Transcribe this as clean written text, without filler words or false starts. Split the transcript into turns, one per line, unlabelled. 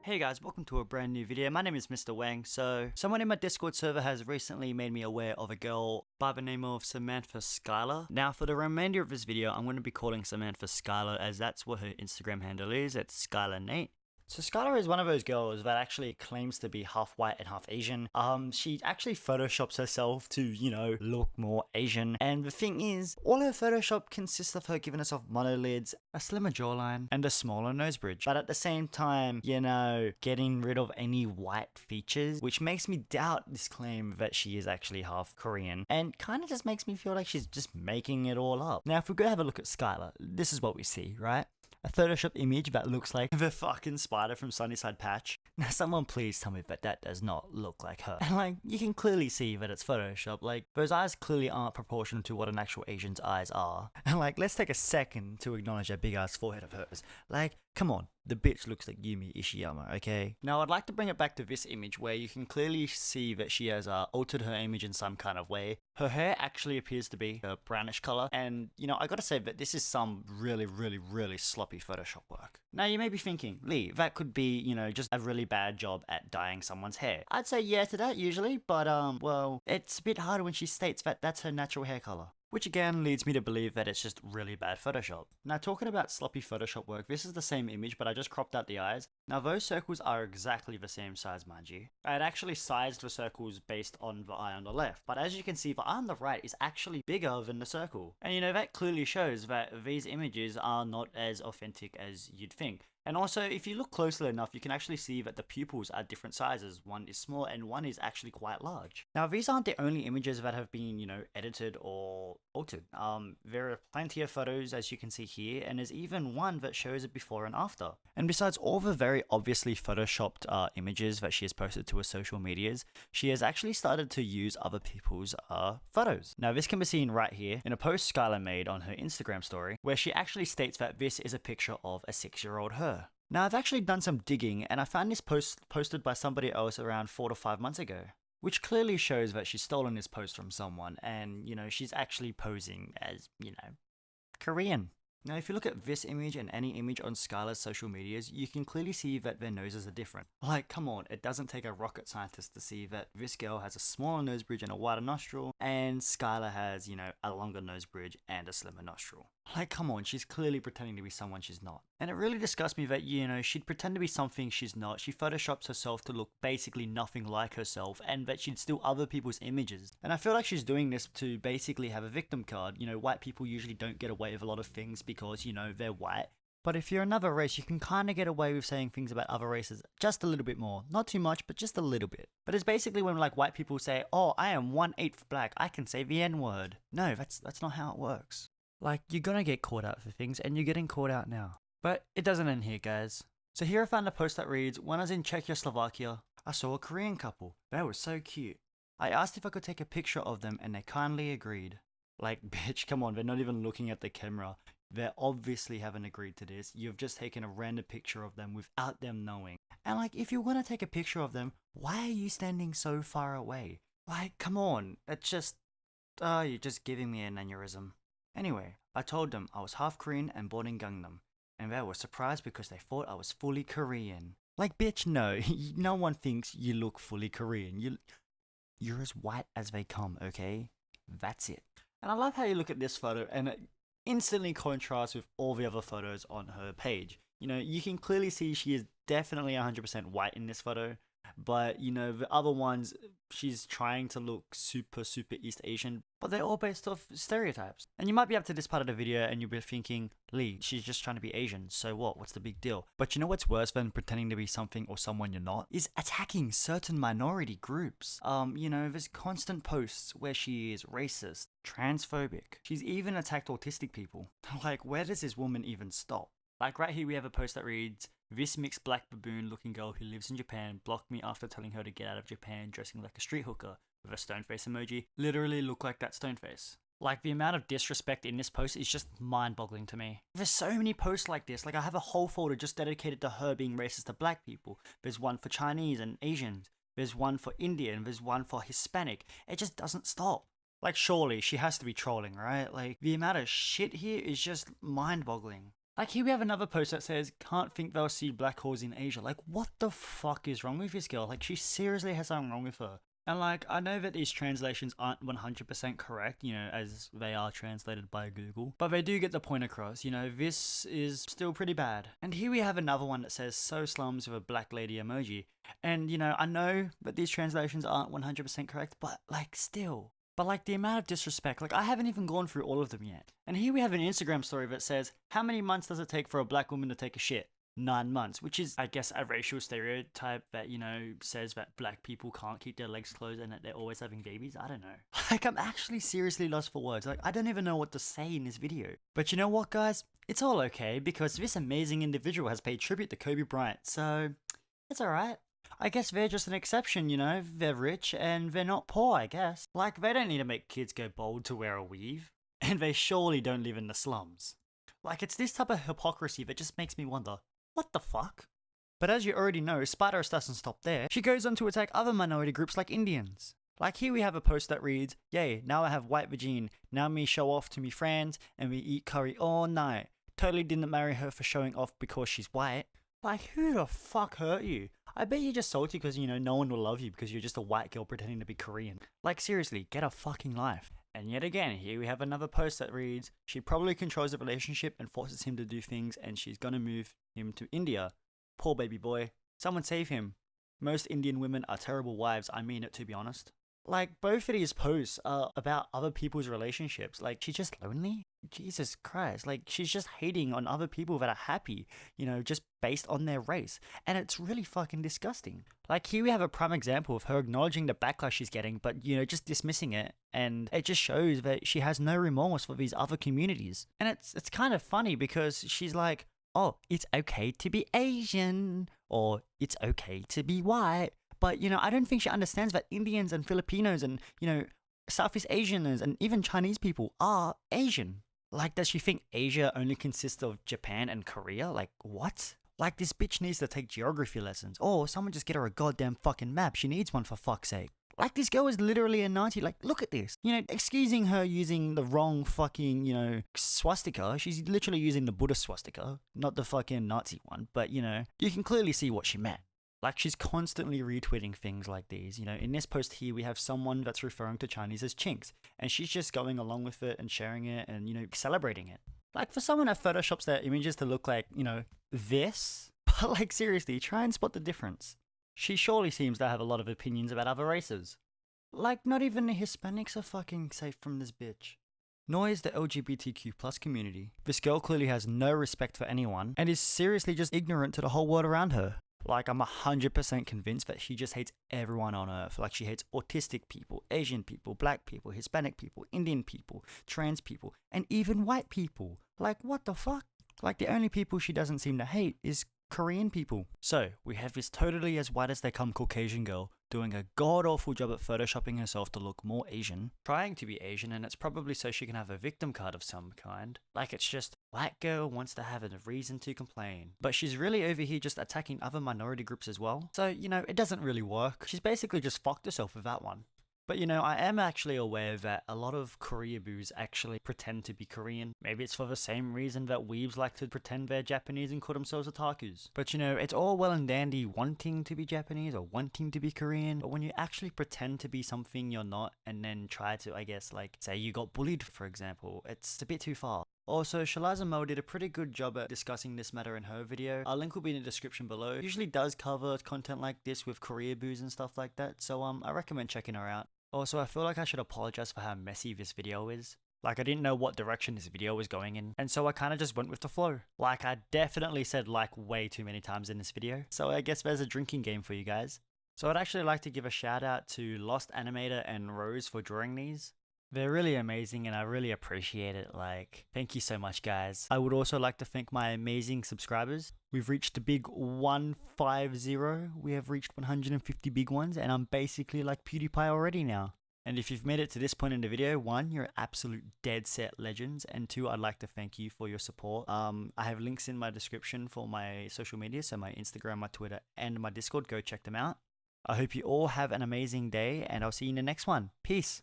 Hey guys, welcome to a brand new video. My name is Mr. Wang. So, someone in my Discord server has recently made me aware of a girl by the name of Samantha Skylar. Now, for the remainder of this video, I'm going to be calling Samantha Skylar as that's what her Instagram handle is. It's Skylar Nate. So Skylar is one of those girls that actually claims to be half white and half Asian. She actually photoshops herself to, look more Asian. And the thing is, all her Photoshop consists of her giving herself monolids, a slimmer jawline, and a smaller nose bridge. But at the same time, getting rid of any white features, which makes me doubt this claim that she is actually half Korean. And kind of just makes me feel like she's just making it all up. Now, if we go have a look at Skylar, this is what we see, right? A Photoshop image that looks like the fucking spider from Sunnyside Patch. Now someone please tell me that that does not look like her. And you can clearly see that it's Photoshop. Those eyes clearly aren't proportional to what an actual Asian's eyes are. And let's take a second to acknowledge that big ass forehead of hers. Come on. The bitch looks like Yumi Ishiyama, okay? Now, I'd like to bring it back to this image where you can clearly see that she has altered her image in some kind of way. Her hair actually appears to be a brownish color, and, I gotta say that this is some really, really, really sloppy Photoshop work. Now, you may be thinking, Lee, that could be, just a really bad job at dyeing someone's hair. I'd say yeah to that usually, but, well, it's a bit harder when she states that that's her natural hair color. Which again leads me to believe that it's just really bad Photoshop. Now talking about sloppy Photoshop work, this is the same image but I just cropped out the eyes. Now those circles are exactly the same size, mind you. I had actually sized the circles based on the eye on the left, but as you can see the eye on the right is actually bigger than the circle. And that clearly shows that these images are not as authentic as you'd think. And also, if you look closely enough, you can actually see that the pupils are different sizes. One is small and one is actually quite large. Now, these aren't the only images that have been, edited or altered. There are plenty of photos, as you can see here, and there's even one that shows it before and after. And besides all the very obviously photoshopped images that she has posted to her social medias, she has actually started to use other people's photos. Now, this can be seen right here in a post Skylar made on her Instagram story, where she actually states that this is a picture of a 6-year-old her. Now, I've actually done some digging and I found this post posted by somebody else around 4 to 5 months ago, which clearly shows that she's stolen this post from someone and, she's actually posing as, Korean. Now, if you look at this image and any image on Skylar's social medias, you can clearly see that their noses are different. Come on, it doesn't take a rocket scientist to see that this girl has a smaller nose bridge and a wider nostril, and Skylar has, a longer nose bridge and a slimmer nostril. Come on, she's clearly pretending to be someone she's not. And it really disgusts me that, she'd pretend to be something she's not. She photoshops herself to look basically nothing like herself, and that she'd steal other people's images. And I feel like she's doing this to basically have a victim card. White people usually don't get away with a lot of things because, they're white. But if you're another race, you can kind of get away with saying things about other races just a little bit more. Not too much, but just a little bit. But it's basically when white people say, oh, I am 1/8 black, I can say the N-word. No, that's not how it works. You're gonna get caught out for things, and you're getting caught out now. But it doesn't end here, guys. So here I found a post that reads, when I was in Czechoslovakia, I saw a Korean couple. They were so cute. I asked if I could take a picture of them, and they kindly agreed. Bitch, come on, they're not even looking at the camera. They obviously haven't agreed to this. You've just taken a random picture of them without them knowing. And if you're gonna take a picture of them, why are you standing so far away? Come on, that's just... you're just giving me an aneurysm. Anyway, I told them I was half Korean and born in Gangnam, and they were surprised because they thought I was fully Korean. Bitch, no, no one thinks you look fully Korean. You're as white as they come, okay? That's it. And I love how you look at this photo and it instantly contrasts with all the other photos on her page. You can clearly see she is definitely 100% white in this photo. But, the other ones, she's trying to look super, super East Asian, but they're all based off stereotypes. And you might be up to this part of the video and you'll be thinking, Lee, she's just trying to be Asian, so what? What's the big deal? But you know what's worse than pretending to be something or someone you're not? Is attacking certain minority groups. There's constant posts where she is racist, transphobic. She's even attacked autistic people. Where does this woman even stop? Right here we have a post that reads, this mixed black baboon looking girl who lives in Japan blocked me after telling her to get out of Japan dressing like a street hooker with a stone face emoji. Literally look like that stone face. The amount of disrespect in this post is just mind-boggling to me. There's so many posts like this. I have a whole folder just dedicated to her being racist to black people. There's one for Chinese and Asians. There's one for Indian. There's one for Hispanic. It just doesn't stop. Surely she has to be trolling, right? The amount of shit here is just mind-boggling. Like here we have another post that says, can't think they'll see black holes in Asia. Like what the fuck is wrong with this girl? Like she seriously has something wrong with her. And like, I know that these translations aren't 100% correct, you know, as they are translated by Google, but they do get the point across, you know, this is still pretty bad. And here we have another one that says, so slums with a black lady emoji. And, you know, I know that these translations aren't 100% correct, but like still. But like the amount of disrespect, like I haven't even gone through all of them yet. And here we have an Instagram story that says, how many months does it take for a black woman to take a shit? 9 months, which is, I guess, a racial stereotype that, you know, says that black people can't keep their legs closed and that they're always having babies. I don't know. Like, I'm actually seriously lost for words. Like, I don't even know what to say in this video. But you know what, guys? It's all okay because this amazing individual has paid tribute to Kobe Bryant, so it's alright. I guess they're just an exception, you know? They're rich and they're not poor, I guess. Like, they don't need to make kids go bold to wear a weave. And they surely don't live in the slums. Like, it's this type of hypocrisy that just makes me wonder, what the fuck? But as you already know, Spider doesn't stop there. She goes on to attack other minority groups like Indians. Like here we have a post that reads, yay, now I have white vagine, now me show off to me friends, and we eat curry all night. Totally didn't marry her for showing off because she's white. Like who the fuck hurt you? I bet you're just salty because, you know, no one will love you because you're just a white girl pretending to be Korean. Like seriously, get a fucking life. And yet again, here we have another post that reads, she probably controls the relationship and forces him to do things and she's gonna move him to India. Poor baby boy. Someone save him. Most Indian women are terrible wives, I mean it to be honest. Like, both of these posts are about other people's relationships. Like, she's just lonely? Jesus Christ. Like, she's just hating on other people that are happy, you know, just based on their race. And it's really fucking disgusting. Like, here we have a prime example of her acknowledging the backlash she's getting, but, you know, just dismissing it. And it just shows that she has no remorse for these other communities. And it's kind of funny because she's like, oh, it's okay to be Asian, or it's okay to be white. But, you know, I don't think she understands that Indians and Filipinos and, you know, Southeast Asians and even Chinese people are Asian. Like, does she think Asia only consists of Japan and Korea? Like, what? Like, this bitch needs to take geography lessons. Or someone just get her a goddamn fucking map. She needs one for fuck's sake. Like, this girl is literally a Nazi. Like, look at this. You know, excusing her using the wrong fucking, you know, swastika. She's literally using the Buddhist swastika, not the fucking Nazi one. But, you know, you can clearly see what she meant. Like, she's constantly retweeting things like these. You know, in this post here, we have someone that's referring to Chinese as chinks. And she's just going along with it and sharing it and, you know, celebrating it. Like, for someone that photoshops their images to look like, you know, this. But, like, seriously, try and spot the difference. She surely seems to have a lot of opinions about other races. Like, not even the Hispanics are fucking safe from this bitch. Nor is the LGBTQ+ community. This girl clearly has no respect for anyone and is seriously just ignorant to the whole world around her. Like, I'm 100% convinced that she just hates everyone on earth. Like, she hates autistic people, Asian people, black people, Hispanic people, Indian people, trans people, and even white people. Like, what the fuck? Like, the only people she doesn't seem to hate is Korean people. So, we have this totally as white as they come Caucasian girl doing a god-awful job at photoshopping herself to look more Asian, trying to be Asian, and it's probably so she can have a victim card of some kind. Like, it's just, white girl wants to have a reason to complain. But she's really over here just attacking other minority groups as well. So, you know, it doesn't really work. She's basically just fucked herself with that one. But you know, I am actually aware that a lot of Koreaboos actually pretend to be Korean. Maybe it's for the same reason that weebs like to pretend they're Japanese and call themselves otakus. But you know, it's all well and dandy wanting to be Japanese or wanting to be Korean, but when you actually pretend to be something you're not and then try to, I guess, like, say you got bullied, for example, it's a bit too far. Also, Sherliza Moé did a pretty good job at discussing this matter in her video. Our link will be in the description below. It usually does cover content like this with Koreaboos and stuff like that, so I recommend checking her out. Also, I feel like I should apologize for how messy this video is. Like, I didn't know what direction this video was going in, and so I kind of just went with the flow. Like, I definitely said like way too many times in this video, so I guess there's a drinking game for you guys. So I'd actually like to give a shout out to Lost Animator and Rose for drawing these. They're really amazing and I really appreciate it. Like, thank you so much, guys. I would also like to thank my amazing subscribers. We've reached the big 150. We have reached 150 big ones and I'm basically like PewDiePie already now. And if you've made it to this point in the video, 1, you're absolute dead set legends, and 2, I'd like to thank you for your support. I have links in my description for my social media, so my Instagram, my Twitter, and my Discord. Go check them out. I hope you all have an amazing day and I'll see you in the next one. Peace.